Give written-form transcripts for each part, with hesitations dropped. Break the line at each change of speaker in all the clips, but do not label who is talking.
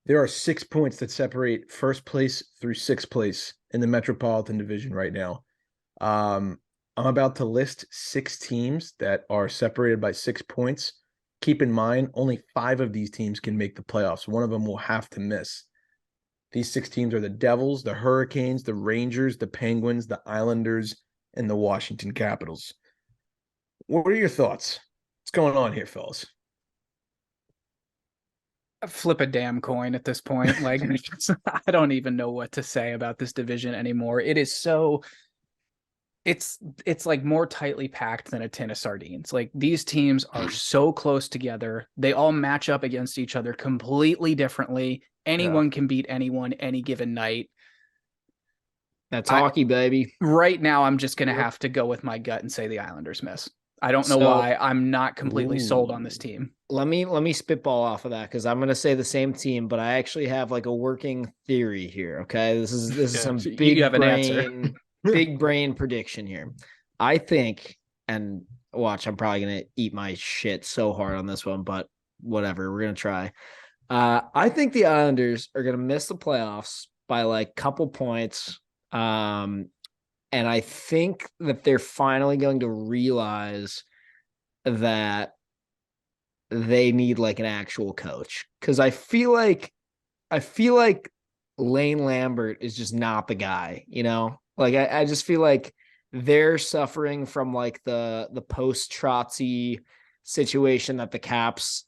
There are 6 points that separate first place through sixth place in the Metropolitan Division right now. Um, I'm about to list 6 teams that are separated by 6 points. Keep in mind, only 5 of these teams can make the playoffs. One of them will have to miss. These 6 teams are the Devils, the Hurricanes, the Rangers, the Penguins, the Islanders, and the Washington Capitals. What are your thoughts? What's going on here, fellas?
Flip a damn coin at this point. Like, I don't even know what to say about this division anymore. It is so it's like more tightly packed than a tin of sardines. Like these teams are so close together. They all match up against each other completely differently.
Yeah.
Anyone can beat anyone any given night.
That's
I
hockey, baby.
Right now I'm just gonna
Yep.
have to go with my gut and say the Islanders miss. I don't know
So
why. I'm not completely sold on
Ooh.
this team.
let me spitball off of that because I'm gonna say the same team, but I actually have like a working theory here. Okay, this is
Yeah,
some
so you have an answer.
big brain prediction here. I think, and watch, I'm probably gonna eat my shit so hard on this one, but whatever, we're gonna try. I think the Islanders are gonna miss the playoffs by like couple points. Um, and I think that they're finally going to realize that they need like an actual coach because I feel like Lane Lambert is just not the guy, you know? Like I just feel like they're suffering from like the post Trotzy situation that the Caps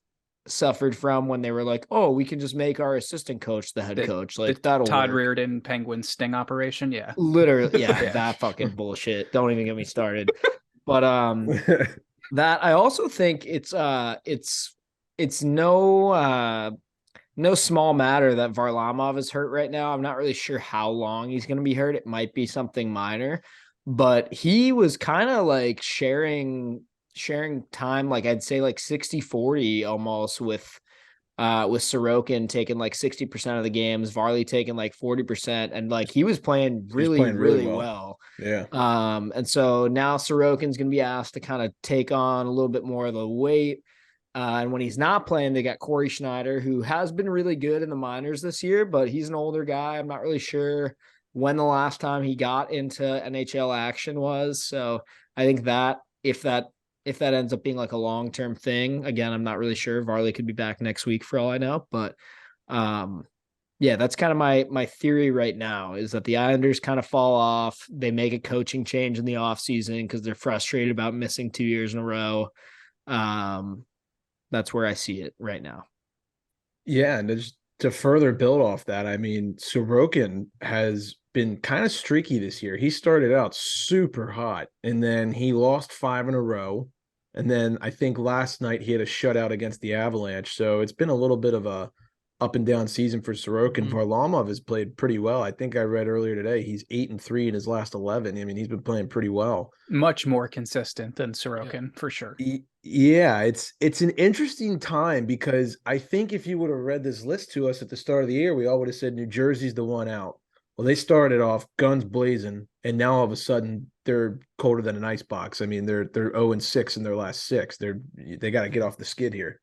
suffered from when they were like, oh, we can just make our assistant coach the head
The
coach.
the
Like that'll
Todd
work.
Reardon Penguin sting operation. Yeah.
Literally, yeah,
Yeah.
that fucking bullshit. Don't even get me started. But that I also think it's no small matter that Varlamov is hurt right now. I'm not really sure how long he's going to be hurt. It might be something minor, but he was kind of like sharing time, like I'd say like 60-40 almost with Sorokin taking like 60% of the games, Varley taking like 40%, and like he was playing
He's
really,
playing really
really
well.
well.
Yeah.
And so now Sorokin's gonna be asked to kind of take on a little bit more of the weight. And when he's not playing, they got Corey Schneider, who has been really good in the minors this year, but he's an older guy. I'm not really sure when the last time he got into NHL action was. So I think that if that ends up being like a long-term thing, again, I'm not really sure. Varley could be back next week for all I know, but um yeah, that's kind of my theory right now is that the Islanders kind of fall off. They make a coaching change in the offseason because they're frustrated about missing 2 years in a row. Um, that's where I see it right now.
Yeah, and just to further build off that, I mean, Sorokin has been kind of streaky this year. He started out super hot, and then he lost 5 in a row. And then I think last night he had a shutout against the Avalanche. So it's been a little bit of a up and down season for Sorokin.
Mhm.
Varlamov has played pretty well. I think I read earlier today he's 8-3 in his last 11. I mean, he's been playing pretty well.
Much more consistent than
Yeah.
Sorokin for sure.
Yeah, it's an interesting time because I think if you would have read this list to us at the start of the year, we all would have said New Jersey's the one out. Well, they started off guns blazing, and now all of a sudden they're colder than an ice box. I mean, they're 0-6 in their last six. They got to get off the skid here.